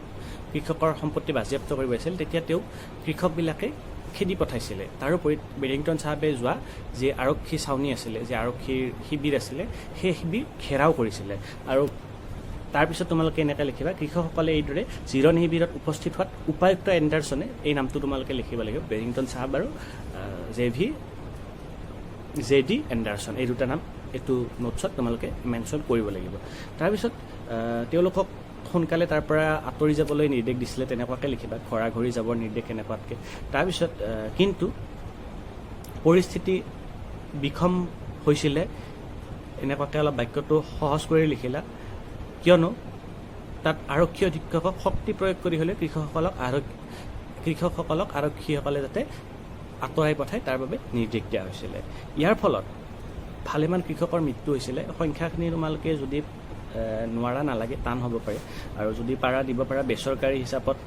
কৃষকৰ সম্পত্তি বাজেয়াপ্ত কৰিব আহিছিল, তেতিয়া তেওঁ কৃষকবিলাকে খেদি পঠাইছিলে। তাৰোপৰি বেৰিংটন চাহাবে যোৱা যি আৰক্ষী ছাউনি আছিলে, যি আৰক্ষীৰ শিবিৰ আছিলে, সেই শিবিৰ ঘেৰাও কৰিছিলে। আৰু তাৰপিছত তোমালোকে এনেকৈ লিখিবা, কৃষকসকলে এইদৰে জিৰণি শিবিৰত উপস্থিত হোৱাত উপায়ুক্ত এণ্ডাৰছনে, এই নামটো তোমালোকে লিখিব লাগিব, বেৰিংটন চাহাব আৰু JD এণ্ডাৰছন, এই দুটা নাম এইটো নোটছত তোমালোকে মেনশ্যন কৰিব লাগিব। তাৰপিছত তেওঁলোকক সোনকালে তাৰ পৰা আঁতৰি যাবলৈ নিৰ্দেশ দিছিলে, তেনেকুৱাকৈ লিখিবা, ঘৰা ঘৰি যাবৰ নিৰ্দেশ এনেকুৱাতকৈ। তাৰপিছত কিন্তু পৰিস্থিতি বিষম হৈছিলে, এনেকুৱাকৈ অলপ বাক্যটো সহজ কৰি লিখিলা, কিয়নো তাত আৰক্ষী অধীক্ষকক শক্তি প্ৰয়োগ কৰি হ'লে কৃষকসকলক আৰক্ষীসকলে যাতে আঁতৰাই পঠাই তাৰ বাবে নিৰ্দেশ দিয়া হৈছিলে। ইয়াৰ ফলত ভালেমান কৃষকৰ মৃত্যু হৈছিলে। সংখ্যাখিনি তোমালোকে যদি নোৱাৰা নালাগে, টান হ'ব পাৰে, আৰু যদি পাৰা দিব পাৰা। বেচৰকাৰী হিচাপত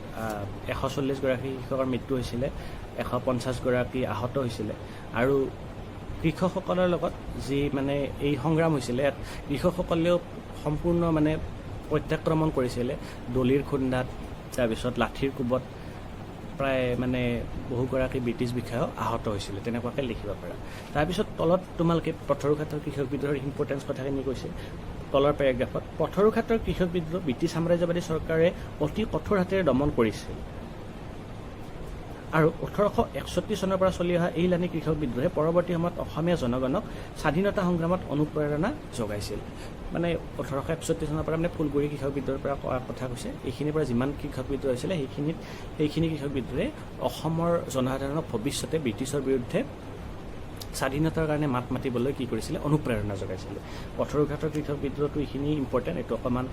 140গৰাকী কৃষকৰ মৃত্যু হৈছিলে, 150গৰাকী আহত হৈছিলে। আৰু কৃষকসকলৰ লগত যি মানে এই সংগ্ৰাম হৈছিলে, ইয়াত কৃষকসকলেও সম্পূৰ্ণ মানে প্ৰত্যাক্ৰমণ কৰিছিলে। দলিৰ খুন্দাত, তাৰপিছত লাঠিৰ কোবত প্ৰায় মানে বহুগৰাকী ব্ৰিটিছ বিষয়াও আহত হৈছিলে, তেনেকুৱাকৈ লিখিব পাৰা। তাৰপিছত তলত তোমালোকে পথৰুঘাটৰ কৃষক বিদ্ৰোহৰ ইম্পৰ্টেঞ্চ কথাখিনি কৈছে তলৰ পেৰাগ্ৰাফত। পথৰুঘাটৰ কৃষক বিদ্ৰোহ ব্ৰিটিছ সাম্ৰাজ্যবাদী চৰকাৰে অতি কঠোৰ হাতেৰে দমন কৰিছিল, আৰু 1861 চনৰ পৰা চলি অহা এই লানি কৃষক বিদ্ৰোহে পৰৱৰ্তী সময়ত অসমীয়া জনগণক স্বাধীনতা সংগ্ৰামত অনুপ্ৰেৰণা যোগাইছিল। মানে 1861 চনৰ পৰা মানে ফুলগুৰি কৃষক বিদ্ৰোহৰ পৰা কোৱা কথা কৈছে। এইখিনিৰ পৰা যিমান কৃষক বিদ্ৰোহ হৈছিলে সেইখিনি কৃষক বিদ্ৰোহে অসমৰ জনসাধাৰণক ভৱিষ্যতে ব্ৰিটিছৰ বিৰুদ্ধে স্বাধীনতাৰ কাৰণে মাত মাতিবলৈ কি কৰিছিলে, অনুপ্ৰেৰণা যোগাইছিলে। পথৰুঘাটৰ কৃষক বিদ্ৰোহটো এইখিনি ইম্পৰ্টেণ্ট। এইটো অকণমান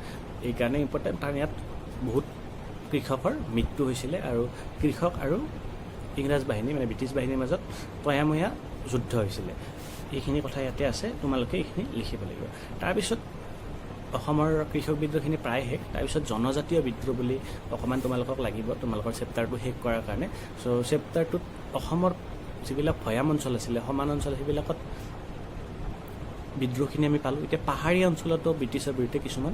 এইকাৰণে ইম্পৰ্টেণ্ট কাৰণ ইয়াত বহুত কৃষকৰ মৃত্যু হৈছিলে, আৰু কৃষক আৰু ইংৰাজ বাহিনী মানে ব্ৰিটিছ বাহিনীৰ মাজত তয়াময়া যুদ্ধ হৈছিলে। এইখিনি কথা ইয়াতে আছে, তোমালোকে এইখিনি লিখিব লাগিব। তাৰপিছত অসমৰ কৃষক বিদ্ৰোহখিনি প্ৰায় শেষ। তাৰপিছত জনজাতীয় বিদ্ৰোহ বুলি অকণমান তোমালোকক লাগিব তোমালোকৰ চেপ্টাৰটো শেষ কৰাৰ কাৰণে। চ' চেপ্টাৰটোত অসমৰ যিবিলাক ভৈয়াম অঞ্চল আছিলে, সমান অঞ্চল, সেইবিলাকত বিদ্ৰোহখিনি আমি পালোঁ। এতিয়া পাহাৰীয়া অঞ্চলতো ব্ৰিটিছৰ বিৰুদ্ধে কিছুমান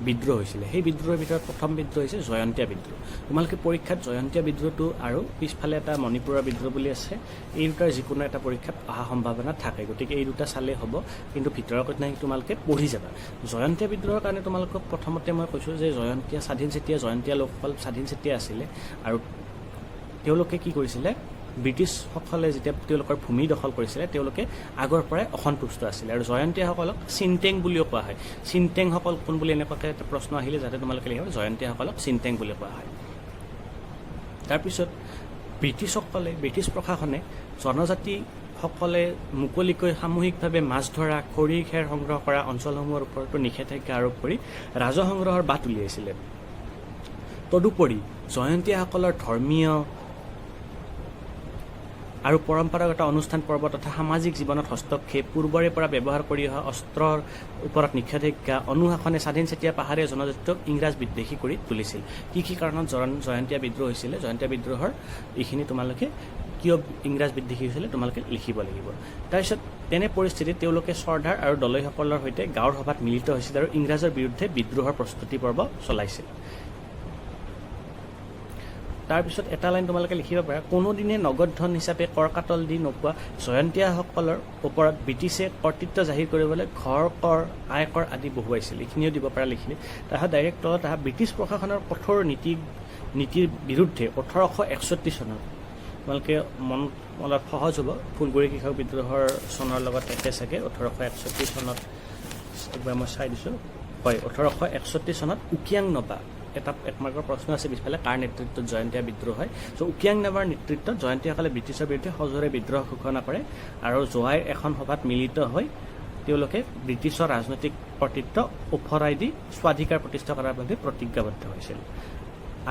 বিদ্ৰোহ হৈছিলে। সেই বিদ্ৰোহৰ ভিতৰত প্ৰথম বিদ্ৰোহ হৈছে জয়ন্তীয়া বিদ্ৰোহ। তোমালোকে পৰীক্ষাত জয়ন্তীয়া বিদ্ৰোহটো আৰু পিছফালে এটা মণিপুৰৰ বিদ্ৰোহ বুলি আছে, এই দুটাৰ যিকোনো এটা পৰীক্ষাত অহা সম্ভাৱনা থাকে। গতিকে এই দুটা চালেই হ'ব, কিন্তু ভিতৰৰ কথাখিনি তোমালোকে পঢ়ি যাবা। জয়ন্তীয়া বিদ্ৰোহৰ কাৰণে তোমালোকক প্ৰথমতে মই কৈছোঁ যে জয়ন্তীয়া লোকসকল স্বাধীন চেতিয়া আছিলে, আৰু তেওঁলোকে কি কৰিছিলে, ব্ৰিটিছসকলে যেতিয়া তেওঁলোকৰ ভূমি দখল কৰিছিলে, তেওঁলোকে আগৰ পৰাই অসন্তুষ্ট আছিলে। আৰু জয়ন্তীয়াসকলক চিনটেং বুলিও কোৱা হয়। চিনটেংসকল কোন বুলি এনেকুৱাকৈ এটা প্ৰশ্ন আহিলে যাতে তোমালোকে লিখিব, জয়ন্তীয়াসকলক চিনটেং বুলি কোৱা হয়। তাৰপিছত ব্ৰিটিছ প্ৰশাসনে জনজাতিসকলে মুকলিকৈ সামূহিকভাৱে মাছ ধৰা, খৰি খেৰ সংগ্ৰহ কৰা অঞ্চলসমূহৰ ওপৰতো নিষেধাজ্ঞা আৰোপ কৰি ৰাজহ সংগ্ৰহৰ বাট উলিয়াইছিলে। তদুপৰি জয়ন্তীয়াসকলৰ ধৰ্মীয় আৰু পৰম্পৰাগত অনুষ্ঠান পৰ্ব তথা সামাজিক জীৱনত হস্তক্ষেপ, পূৰ্বৰে পৰা ব্যৱহাৰ কৰি অহা অস্ত্ৰৰ ওপৰত নিষেধাজ্ঞা, অনুশাসনে স্বাধীন চেতিয়া পাহাৰীয়া জনজাতিক ইংৰাজ বিদ্বেষী কৰি তুলিছিল। কি কাৰণত জয়ন্তীয়া বিদ্ৰোহ হৈছিলে, জয়ন্তীয়া বিদ্ৰোহৰ এইখিনি তোমালোকে কিয় ইংৰাজ বিদ্বেষী হৈছিলে তোমালোকে লিখিব লাগিব। তাৰপিছত তেনে পৰিস্থিতিত তেওঁলোকে চৰ্দাৰ আৰু দলৈসকলৰ সৈতে গাঁৱৰ সভাত মিলিত হৈছিল আৰু ইংৰাজৰ বিৰুদ্ধে বিদ্ৰোহৰ প্ৰস্তুতি পৰ্ব চলাইছিল। তাৰপিছত এটা লাইন তোমালোকে লিখিব পাৰা, কোনোদিনে নগদ ধন হিচাপে কৰ কাটল দি নোপোৱা জয়ন্তীয়াসকলৰ ওপৰত ব্ৰিটিছে কৰ্তৃত্ব জাহিৰ কৰিবলৈ ঘৰ কৰ, আয়কৰ আদি বহুৱাইছিল। এইখিনিও দিব পাৰা লিখিলে। তাৰপিছত ডাইৰেক্ট তলত অহা ব্ৰিটিছ প্ৰশাসনৰ কঠোৰ নীতিৰ বিৰুদ্ধে 1861 চনত, তোমালোকে অলপ সহজ হ'ব, ফুলগুৰি কৃষক বিদ্ৰোহৰ চনৰ লগত একে চাগে 1861 চনত, একবাৰ মই চাই দিছোঁ, হয় 1861 চনত উকিয়াং নবা, এটা এক মাৰ্কৰ প্ৰশ্ন আছে পিছফালে, কাৰ নেতৃত্বত জয়ন্তীয়া বিদ্ৰোহ হয়। চ' উকিয়াং নাবাৰ নেতৃত্বত জয়ন্তীয়াসকলে ব্ৰিটিছৰ বিৰুদ্ধে সজোৰে বিদ্ৰোহ ঘোষণা কৰে, আৰু জোৱাইৰ এখন সভাত মিলিত হৈ তেওঁলোকে ব্ৰিটিছৰ ৰাজনৈতিক কৰ্তৃত্ব ওফৰাই দি স্বাধিকাৰ প্ৰতিষ্ঠা কৰাৰ বাবে প্ৰতিজ্ঞাবদ্ধ হৈছিল।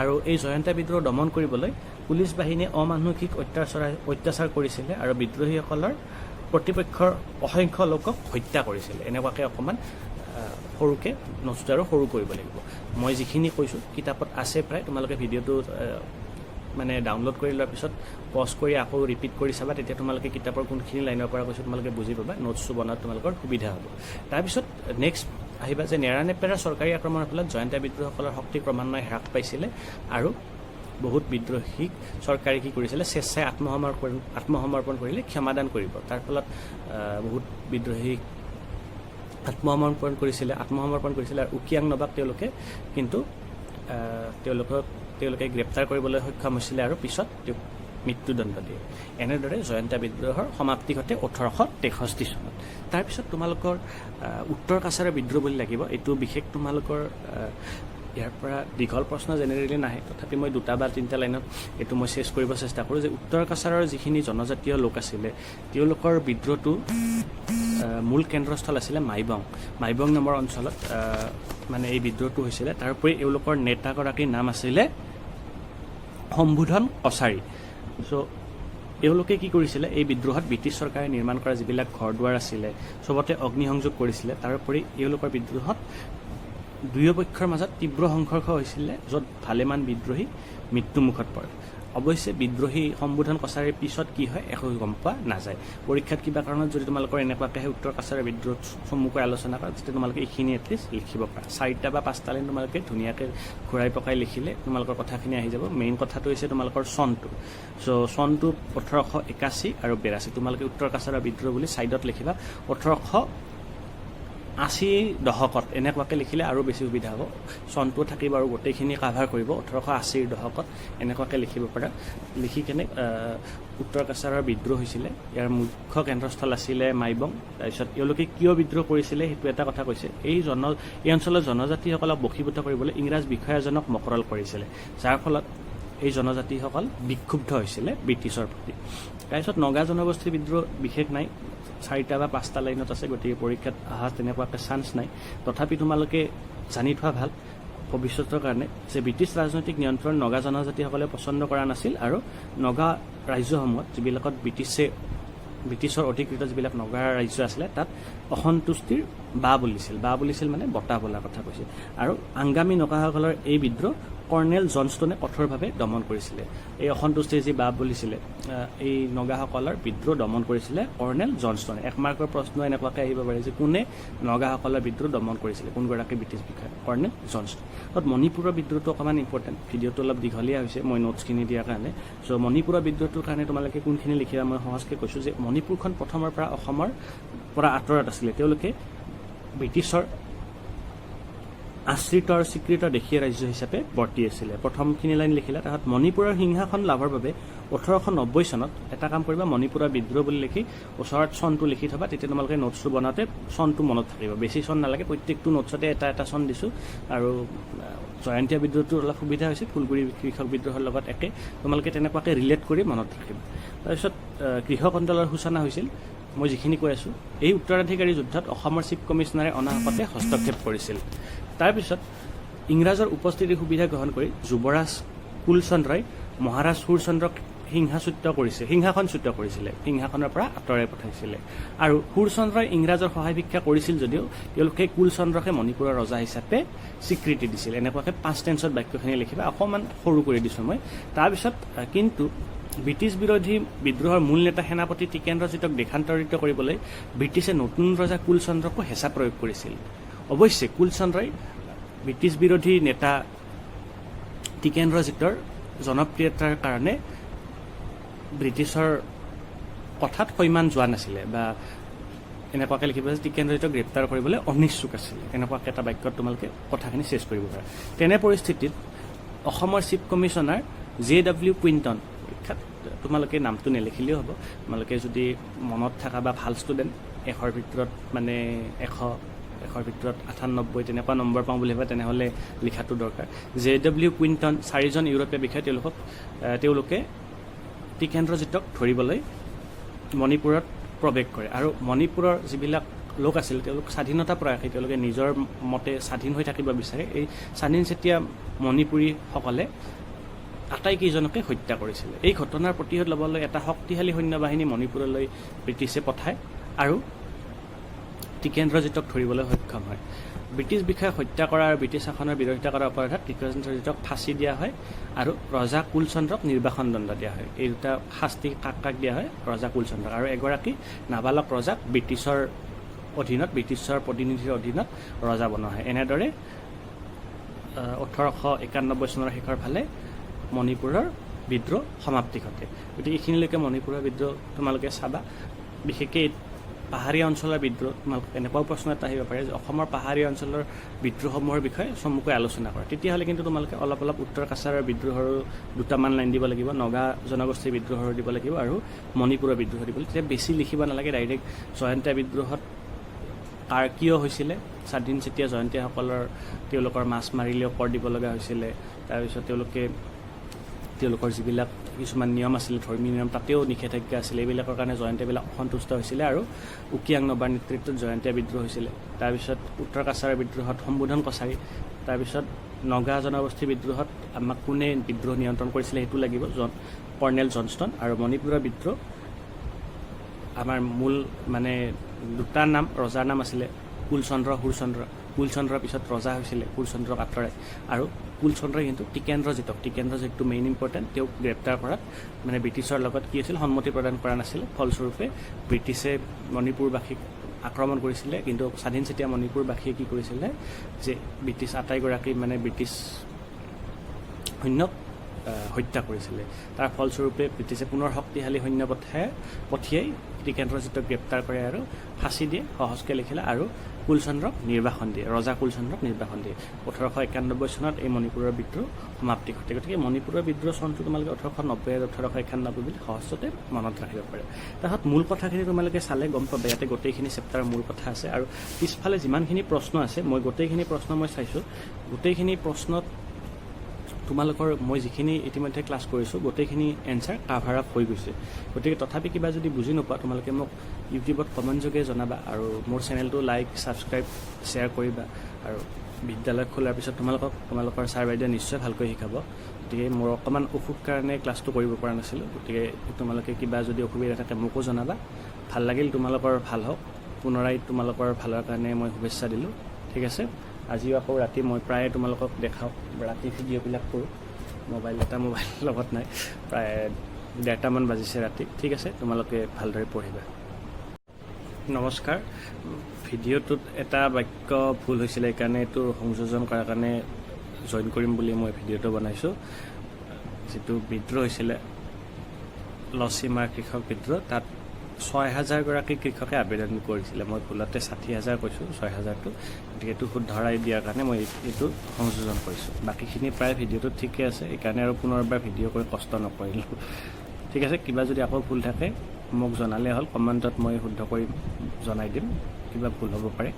আৰু এই জয়ন্তীয়া বিদ্ৰোহ দমন কৰিবলৈ পুলিচ বাহিনীয়ে অমানুষিক অত্যাচাৰ কৰিছিলে আৰু বিদ্ৰোহীসকলৰ কৰ্তৃপক্ষৰ অসংখ্য লোকক হত্যা কৰিছিলে। এনেকুৱাকৈ অকণমান সৰুকৈ নচুত আৰু সৰু কৰিব লাগিব। মই যিখিনি কৈছোঁ কিতাপত আছে প্ৰায়, তোমালোকে ভিডিঅ'টো মানে ডাউনলোড কৰি লোৱাৰ পিছত পজ কৰি আকৌ ৰিপিট কৰি চাবা, তেতিয়া তোমালোকে কিতাপৰ কোনখিনি লাইনৰ পৰা কৈছোঁ তোমালোকে বুজি পাবা, নোটছটো বনাত তোমালোকৰ সুবিধা হ'ব। তাৰপিছত নেক্সট আহিবা যে নেৰানেপেৰা চৰকাৰী আক্ৰমণৰ ফলত জয়ন্তীয়া বিদ্ৰোহীসকলৰ শক্তি ক্ৰমান্বয়ে হ্ৰাস পাইছিলে, আৰু বহুত বিদ্ৰোহীক চৰকাৰে কি কৰিছিলে, স্বেচ্ছাই আত্মসমৰ্পণ কৰিলে ক্ষমাদান কৰিব। তাৰ ফলত বহুত বিদ্ৰোহীক আত্মসমৰ্পণ কৰিছিলে, আৰু উকিয়াং নবাক তেওঁলোকে কিন্তু তেওঁলোকে গ্ৰেপ্তাৰ কৰিবলৈ সক্ষম হৈছিলে, আৰু পিছত তেওঁক মৃত্যুদণ্ড দিয়ে। এনেদৰে জয়ন্তীয়া বিদ্ৰোহৰ সমাপ্তি ঘটে 1863 চনত। তাৰপিছত তোমালোকৰ উত্তৰ কাছাৰৰ বিদ্ৰোহ বুলি লাগিব। এইটো বিশেষ তোমালোকৰ ইয়াৰ পৰা দীঘল প্ৰশ্ন জেনেৰেলি নাহে, তথাপি মই 2 বা 3টা লাইনত এইটো মই চেছ কৰিব চেষ্টা কৰোঁ যে উত্তৰ কাছাৰৰ যিখিনি জনজাতীয় লোক আছিলে, তেওঁলোকৰ বিদ্ৰোহটো মূল কেন্দ্ৰস্থল আছিলে মাইবং নামৰ অঞ্চলত মানে এই বিদ্ৰোহটো হৈছিলে। তাৰোপৰি এওঁলোকৰ নেতাগৰাকীৰ নাম আছিলে শম্ভুধন কছাৰী। চ' এওঁলোকে কি কৰিছিলে, এই বিদ্ৰোহত ব্ৰিটিছ চৰকাৰে নিৰ্মাণ কৰা যিবিলাক ঘৰ দুৱাৰ আছিলে চবতে অগ্নিসংযোগ কৰিছিলে। তাৰোপৰি এওঁলোকৰ বিদ্ৰোহত দুয়ো পক্ষৰ মাজত তীব্ৰ সংঘৰ্ষ হৈছিলে, য'ত ভালেমান বিদ্ৰোহী মৃত্যুমুখত পৰে। অৱশ্যে বিদ্ৰোহী সম্বোধন কছাৰীৰ পিছত কি হয় একো গম পোৱা নাযায়। পৰীক্ষাত কিবা কাৰণত যদি তোমালোকৰ এনেকুৱাকৈ সেই উত্তৰ কাছাৰীৰ বিদ্ৰোহ চমুকৈ আলোচনা কৰা, তেতিয়া তোমালোকে এইখিনি এটলিষ্ট লিখিব পাৰা। 4টা বা 5টা লাইন তোমালোকে ধুনীয়াকৈ ঘূৰাই পকাই লিখিলে তোমালোকৰ কথাখিনি আহি যাব। মেইন কথাটো হৈছে তোমালোকৰ চনটো। চ' চনটো 1881 আৰু 82 তোমালোকে উত্তৰ কাছাৰীৰ বিদ্ৰোহ বুলি ছাইডত লিখিবা। 1880 দশকত এনেকুৱাকৈ লিখিলে আৰু বেছি সুবিধা হ'ব। চনটো থাকিব আৰু গোটেইখিনি কাভাৰ কৰিব। 1880 দশকত এনেকুৱাকৈ লিখিব পাৰা। লিখি কেনে উত্তৰ কাছাৰৰ বিদ্ৰোহ হৈছিলে, ইয়াৰ মুখ্য কেন্দ্ৰস্থল আছিলে মাইবং। তাৰপিছত এওঁলোকে কিয় বিদ্ৰোহ কৰিছিলে সেইটো এটা কথা কৈছে। এই অঞ্চলৰ জনজাতিসকলক বশীভূত কৰিবলৈ ইংৰাজ বিষয়া এজনক মকৰল কৰিছিলে, যাৰ ফলত এই জনজাতিসকল বিক্ষুব্ধ হৈছিলে ব্ৰিটিছৰ প্ৰতি। তাৰপিছত নগা জনগোষ্ঠীৰ বিদ্ৰোহ বিশেষ নাই, 4টা বা 5টা লাইনত আছে, গতিকে পৰীক্ষাত অহা তেনেকুৱাকৈ চান্স নাই। তথাপি তোমালোকে জানি থোৱা ভাল ভৱিষ্যতৰ কাৰণে যে ব্ৰিটিছ ৰাজনৈতিক নিয়ন্ত্ৰণ নগা জনজাতিসকলে পচন্দ কৰা নাছিল, আৰু নগা ৰাজ্যসমূহত যিবিলাকত ব্ৰিটিছৰ অধিকৃত যিবিলাক নগা ৰাজ্য আছিলে তাত অসন্তুষ্টিৰ বা বুলিছিল মানে বতাহ বোলাৰ কথা কৈছিল। আৰু আংগামী নগাসকলৰ এই বিদ্ৰোহ কৰ্ণেল জনষ্টনে কঠোৰভাৱে দমন কৰিছিলে। এই অসন্তুষ্টিৰ যি বা বুলিছিলে এই নগাসকলৰ বিদ্ৰোহ দমন কৰিছিলে কৰ্ণেল জনষ্টনে। 1 মাৰ্কৰ প্ৰশ্ন এনেকুৱাকৈ আহিব পাৰে যে কোনে নগাসকলৰ বিদ্ৰোহ দমন কৰিছিলে, কোনগৰাকী ব্ৰিটিছ বিষয়া, কৰ্ণেল জনষ্টন। মণিপুৰৰ বিদ্ৰোহটো অকণমান ইম্পৰ্টেণ্ট, ভিডিঅ'টো অলপ দীঘলীয়া হৈছে মই নোটছখিনি দিয়াৰ কাৰণে। চ' মণিপুৰৰ বিদ্ৰোহটোৰ কাৰণে তোমালোকে কোনখিনি লিখিবা মই সহজকৈ কৈছোঁ যে মণিপুৰখন প্ৰথমৰ পৰা অসমৰ পৰা আঁতৰত আছিলে। তেওঁলোকে ব্ৰিটিছৰ আশ্ৰিত আৰু স্বীকৃত দেশীয় ৰাজ্য হিচাপে বৰ্তি আছিলে। প্ৰথমখিনি লাইন লিখিলা। তাৰপিছত মণিপুৰৰ সিংহাসন লাভৰ বাবে 1890 চনত এটা কাম কৰিবা, মণিপুৰৰ বিদ্ৰোহ বুলি লিখি ওচৰত চনটো লিখি থবা, তেতিয়া তোমালোকে নোটছটো বনাওঁতে চনটো মনত থাকিব। বেছি চন নালাগে, প্ৰত্যেকটো নোটছতে এটা চন দিছোঁ। আৰু জয়ন্তীয়া বিদ্ৰোহটো অলপ সুবিধা হৈছে, ফুলগুৰি কৃষক বিদ্ৰোহৰ লগত একে, তোমালোকে তেনেকুৱাকৈ ৰিলেট কৰি মনত ৰাখিবা। তাৰপিছত কৃষক আন্দোলনৰ সূচনা হৈছিল। মই যিখিনি কৈ আছোঁ, এই উত্তৰাধিকাৰী যুদ্ধত অসমৰ চিফ কমিশ্যনাৰে অনাহকতে হস্তক্ষেপ কৰিছিল। তাৰপিছত ইংৰাজৰ উপস্থিতিৰ সুবিধা গ্ৰহণ কৰি যুৱৰাজ কুলচন্দ্ৰই মহাৰাজ সুৰচন্দ্ৰক সিংহাসনচ্যুত কৰিছিলে, সিংহাসনৰ পৰা আঁতৰাই পঠাইছিলে। আৰু সুৰচন্দ্ৰই ইংৰাজৰ সহায় ভিক্ষা কৰিছিল যদিও তেওঁলোকে কুলচন্দ্ৰকে মণিপুৰৰ ৰজা হিচাপে স্বীকৃতি দিছিল। এনেকুৱাকৈ 5 টেন্সত বাক্যখিনি লিখিবা, অকণমান সৰু কৰি দিছোঁ মই। তাৰপিছত কিন্তু ব্ৰিটিছ বিৰোধী বিদ্ৰোহৰ মূল নেতা সেনাপতি টিকেন্দ্ৰজিতক দেশান্তৰিত কৰিবলৈ ব্ৰিটিছে নতুন ৰজা কুলচন্দ্ৰকো হেঁচা প্ৰয়োগ কৰিছিল। অৱশ্যে কুলচন্দ্ৰই ব্ৰিটিছ বিৰোধী নেতা টিকেন্দ্ৰজিতৰ জনপ্ৰিয়তাৰ কাৰণে ব্ৰিটিছৰ কথাত সৈমান যোৱা নাছিলে, বা এনেকুৱাকৈ লিখিব যে টিকেন্দ্ৰজিতক গ্ৰেপ্তাৰ কৰিবলৈ অনিচ্ছুক আছিলে। এনেকুৱাকৈ এটা বাক্যত তোমালোকে কথাখিনি চেছ কৰিব পাৰা। তেনে পৰিস্থিতিত অসমৰ চিফ কমিশ্যনাৰ JW কুইণ্টন, তোমালোকে নামটো নেলিখিলেও হ'ব, তোমালোকে যদি মনত থকা বা ভাল ষ্টুডেণ্ট 100ৰ ভিতৰত মানে 100ৰ ভিতৰত 98 তেনেকুৱা নম্বৰ পাওঁ বুলি ভাবে, তেনেহ'লে লিখাটো দৰকাৰ। JW কুইণ্টন 4জন ইউৰোপীয় বিষয়া তেওঁলোকে টিকেন্দ্ৰজিতক ধৰিবলৈ মণিপুৰত প্ৰৱেশ কৰে। আৰু মণিপুৰৰ যিবিলাক লোক আছিল তেওঁলোক স্বাধীনতা প্ৰয়াসী, তেওঁলোকে নিজৰ মতে স্বাধীন হৈ থাকিব বিচাৰে। এই স্বাধীন চেতিয়া মণিপুৰীসকলে আটাইকেইজনকে হত্যা কৰিছিলে। এই ঘটনাৰ প্ৰতিশোধ ল'বলৈ এটা শক্তিশালী সৈন্যবাহিনী মণিপুৰলৈ ব্ৰিটিছে পঠায় আৰু টিকেন্দ্ৰজিতক ধৰিবলৈ সক্ষম হয়। ব্ৰিটিছ বিষয়াক হত্যা কৰা আৰু ব্ৰিটিছ শাসনৰ বিৰোধিতা কৰা অপৰাধত টিকেন্দ্ৰজিতক ফাঁচি দিয়া হয় আৰু ৰজা কুলচন্দ্ৰক নিৰ্বাসন দণ্ড দিয়া হয়। এই দুটা শাস্তি কাক দিয়া হয়, ৰজা কুলচন্দ্ৰক। আৰু এগৰাকী নাবালক ৰজাক ব্ৰিটিছৰ প্ৰতিনিধিৰ অধীনত ৰজা বনোৱা হয়। এনেদৰে 1891 চনৰ শেষৰ ফালে মণিপুৰৰ বিদ্ৰোহ সমাপ্তি ঘটে। গতিকে এইখিনিলৈকে মণিপুৰৰ বিদ্ৰোহ তোমালোকে চাবা। বিশেষকৈ পাহাৰীয়া অঞ্চলৰ বিদ্ৰোহ, তোমালোকে এনেকুৱাও প্ৰশ্ন এটা আহিব পাৰে যে অসমৰ পাহাৰীয়া অঞ্চলৰ বিদ্ৰোহসমূহৰ বিষয়ে চমুকৈ আলোচনা কৰা। তেতিয়াহ'লে কিন্তু তোমালোকে অলপ উত্তৰ কাছাৰৰ বিদ্ৰোহৰো 2টামান লাইন দিব লাগিব, নগা জনগোষ্ঠীৰ বিদ্ৰোহৰো দিব লাগিব, আৰু মণিপুৰৰ বিদ্ৰোহ দিব লাগিব। তেতিয়া বেছি লিখিব নালাগে, ডাইৰেক্ট জয়ন্তীয়া বিদ্ৰোহত কিয় হৈছিলে, স্বাধীন চেতিয়া জয়ন্তীয়াসকলৰ তেওঁলোকৰ মাছ মাৰিলেও কৰ দিব লগা হৈছিলে। তাৰপিছত তেওঁলোকৰ যিবিলাক কিছুমান নিয়ম আছিলে, ধৰ্মীয় নিয়ম, তাতেও নিষেধাজ্ঞা আছিলে। এইবিলাকৰ কাৰণে জয়ন্তীয়াবিলাক অসন্তুষ্ট হৈছিলে আৰু উকিয়াং নবাৰ নেতৃত্বত জয়ন্তীয়া বিদ্ৰোহ হৈছিলে। তাৰপিছত উত্তৰ কাছাৰৰ বিদ্ৰোহত সম্বোধন কছাৰী। তাৰপিছত নগা জনগোষ্ঠীৰ বিদ্ৰোহত আমাক কোনে বিদ্ৰোহ নিয়ন্ত্ৰণ কৰিছিলে সেইটো লাগিব, কৰ্ণেল জনষ্টন আৰু মণিপুৰৰ বিদ্ৰোহ আমাৰ মূল মানে দুটা নাম ৰজাৰ নাম আছিলে কুলচন্দ্ৰ সুৰচন্দ্ৰ। কুলচন্দ্ৰৰ পিছত ৰজা হৈছিলে কুলচন্দ্ৰক আঁতৰাই, আৰু কুলচন্দ্ৰই কিন্তু টিকেন্দ্ৰজিতটো মেইন ইম্পৰ্টেণ্ট, তেওঁক গ্ৰেপ্তাৰ কৰাত মানে ব্ৰিটিছৰ লগত কি হৈছিল সন্মতি প্ৰদান কৰা নাছিলে। ফলস্বৰূপে ব্ৰিটিছে মণিপুৰবাসীক আক্ৰমণ কৰিছিলে, কিন্তু স্বাধীন চেতিয়া মণিপুৰবাসীয়ে কি কৰিছিলে যে ব্ৰিটিছ আটাইগৰাকী মানে ব্ৰিটিছ সৈন্যক হত্যা কৰিছিলে। তাৰ ফলস্বৰূপে ব্ৰিটিছে পুনৰ শক্তিশালী সৈন্য পঠিয়াই টিকেন্দ্ৰজিতক গ্ৰেপ্তাৰ কৰে আৰু ফাঁচি দিয়ে, সহজকৈ লিখিলে, আৰু কুলচন্দ্ৰক নিৰ্বাসন দিয়ে, ৰজা কুলচন্দ্ৰক নিৰ্বাসন দিয়ে। 1891 চনত এই মণিপুৰৰ বিদ্ৰোহ সমাপ্তি ঘটে। গতিকে মণিপুৰৰ বিদ্ৰোহ চনটো তোমালোকে 1890 আৰু 1891 বুলি সহজতে মনত ৰাখিব পাৰে। তাৰপিছত মূল কথাখিনি তোমালোকে চালে গম পাবা, ইয়াতে গোটেইখিনি চেপ্টাৰৰ মূল কথা আছে, আৰু পিছফালে যিমানখিনি প্ৰশ্ন আছে মই গোটেইখিনি প্ৰশ্ন মই চাইছোঁ। গোটেইখিনি প্ৰশ্নত তোমালোকৰ মই যিখিনি ইতিমধ্যে ক্লাছ কৰিছোঁ গোটেইখিনি এনচাৰ কাভাৰ আপ হৈ গৈছে। গতিকে তথাপি কিবা যদি বুজি নোপোৱা তোমালোকে মোক ইউটিউবত কমেণ্ট যোগে জনাবা, আৰু মোৰ চেনেলটো লাইক ছাবস্ক্ৰাইব শ্বেয়াৰ কৰিবা। আৰু বিদ্যালয় খোলাৰ পিছত তোমালোকৰ ছাৰ বাইদেৱে নিশ্চয় ভালকৈ শিকাব। গতিকে মোৰ অকণমান অসুখ কাৰণে ক্লাছটো কৰিব পৰা নাছিলোঁ। গতিকে তোমালোকে কিবা যদি অসুবিধা থাকে মোকো জনাবা। ভাল লাগিল, তোমালোকৰ ভাল হওক। পুনৰাই তোমালোকৰ ভালৰ কাৰণে মই শুভেচ্ছা দিলোঁ। ঠিক আছে, আজিও আকৌ ৰাতি মই প্ৰায়ে তোমালোকক দেখাওঁ, ৰাতি ভিডিঅ'বিলাক কৰোঁ। মোবাইল লগত নাই, প্ৰায় 1:30মান বাজিছে ৰাতি। ঠিক আছে, তোমালোকে ভালদৰে পঢ়িবা। নমস্কাৰ। ভিডিঅ'টোত এটা বাক্য ভুল হৈছিলে, সেইকাৰণে এইটো সংযোজন কৰাৰ কাৰণে জইন কৰিম বুলি মই ভিডিঅ'টো বনাইছোঁ। যিটো বিদ্ৰোহ হৈছিলে লচিমাৰ কৃষক বিদ্ৰোহ, তাত 6000গৰাকী কৃষকে আবেদন কৰিছিলে। মই ভুলতে 60,000 কৈছোঁ, 6000টো। গতিকে এইটো শুধৰাই দিয়াৰ কাৰণে মই এইটো সংযোজন কৰিছোঁ। বাকীখিনি প্ৰায় ভিডিঅ'টোত ঠিকে আছে, সেইকাৰণে আৰু পুনৰবাৰ ভিডিঅ' কৰি কষ্ট নকৰিলোঁ। ঠিক আছে, কিবা যদি আকৌ ভুল থাকে মোক জনালে হ'ল, কমেণ্টত মই শুদ্ধ কৰি জনাই দিম, কিবা ভুল হ'ব পাৰে।